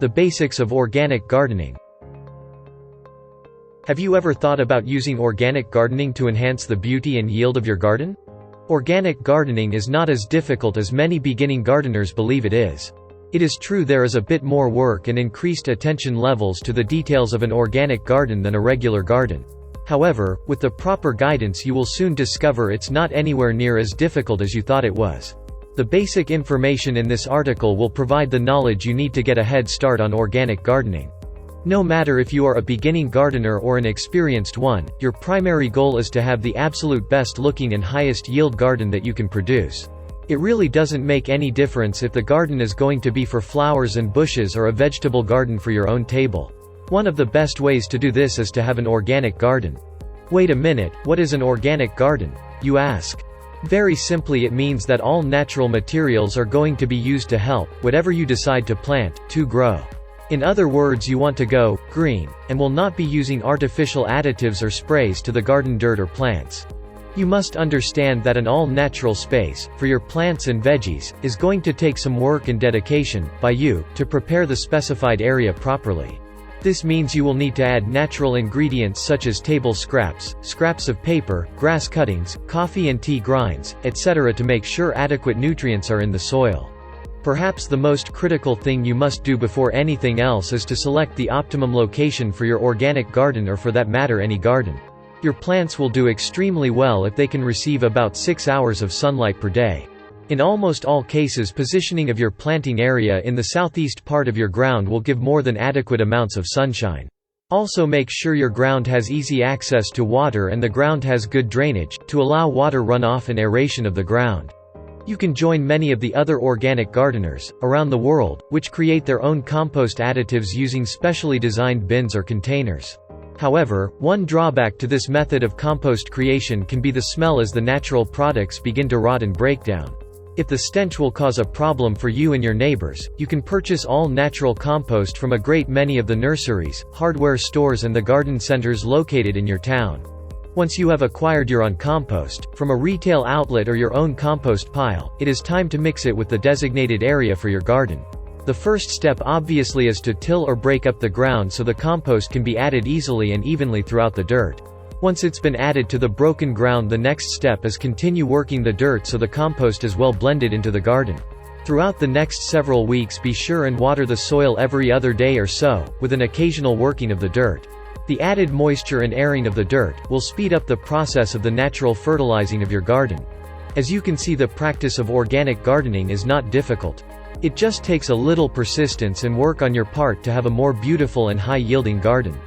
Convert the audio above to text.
The basics of organic gardening. Have you ever thought about using organic gardening to enhance the beauty and yield of your garden? Organic gardening is not as difficult as many beginning gardeners believe it is. It is true there is a bit more work and increased attention levels to the details of an organic garden than a regular garden. However, with the proper guidance you will soon discover it's not anywhere near as difficult as you thought it was. The basic information in this article will provide the knowledge you need to get a head start on organic gardening. No matter if you are a beginning gardener or an experienced one, your primary goal is to have the absolute best looking and highest yield garden that you can produce. It really doesn't make any difference if the garden is going to be for flowers and bushes or a vegetable garden for your own table. One of the best ways to do this is to have an organic garden. Wait a minute, what is an organic garden, you ask? Very simply, it means that all natural materials are going to be used to help whatever you decide to plant, to grow. In other words, you want to go green, and will not be using artificial additives or sprays to the garden dirt or plants. You must understand that an all-natural space, for your plants and veggies, is going to take some work and dedication, by you, to prepare the specified area properly. This means you will need to add natural ingredients such as table scraps, scraps of paper, grass cuttings, coffee and tea grinds, etc. to make sure adequate nutrients are in the soil. Perhaps the most critical thing you must do before anything else is to select the optimum location for your organic garden, or for that matter any garden. Your plants will do extremely well if they can receive about 6 hours of sunlight per day. In almost all cases, positioning of your planting area in the southeast part of your ground will give more than adequate amounts of sunshine. Also make sure your ground has easy access to water and the ground has good drainage, to allow water runoff and aeration of the ground. You can join many of the other organic gardeners around the world, which create their own compost additives using specially designed bins or containers. However, one drawback to this method of compost creation can be the smell as the natural products begin to rot and break down. If the stench will cause a problem for you and your neighbors, you can purchase all natural compost from a great many of the nurseries, hardware stores and the garden centers located in your town. Once you have acquired your own compost, from a retail outlet or your own compost pile, it is time to mix it with the designated area for your garden. The first step obviously is to till or break up the ground so the compost can be added easily and evenly throughout the dirt. Once it's been added to the broken ground, the next step is continue working the dirt so the compost is well blended into the garden. Throughout the next several weeks, be sure and water the soil every other day or so, with an occasional working of the dirt. The added moisture and airing of the dirt will speed up the process of the natural fertilizing of your garden. As you can see, the practice of organic gardening is not difficult. It just takes a little persistence and work on your part to have a more beautiful and high-yielding garden.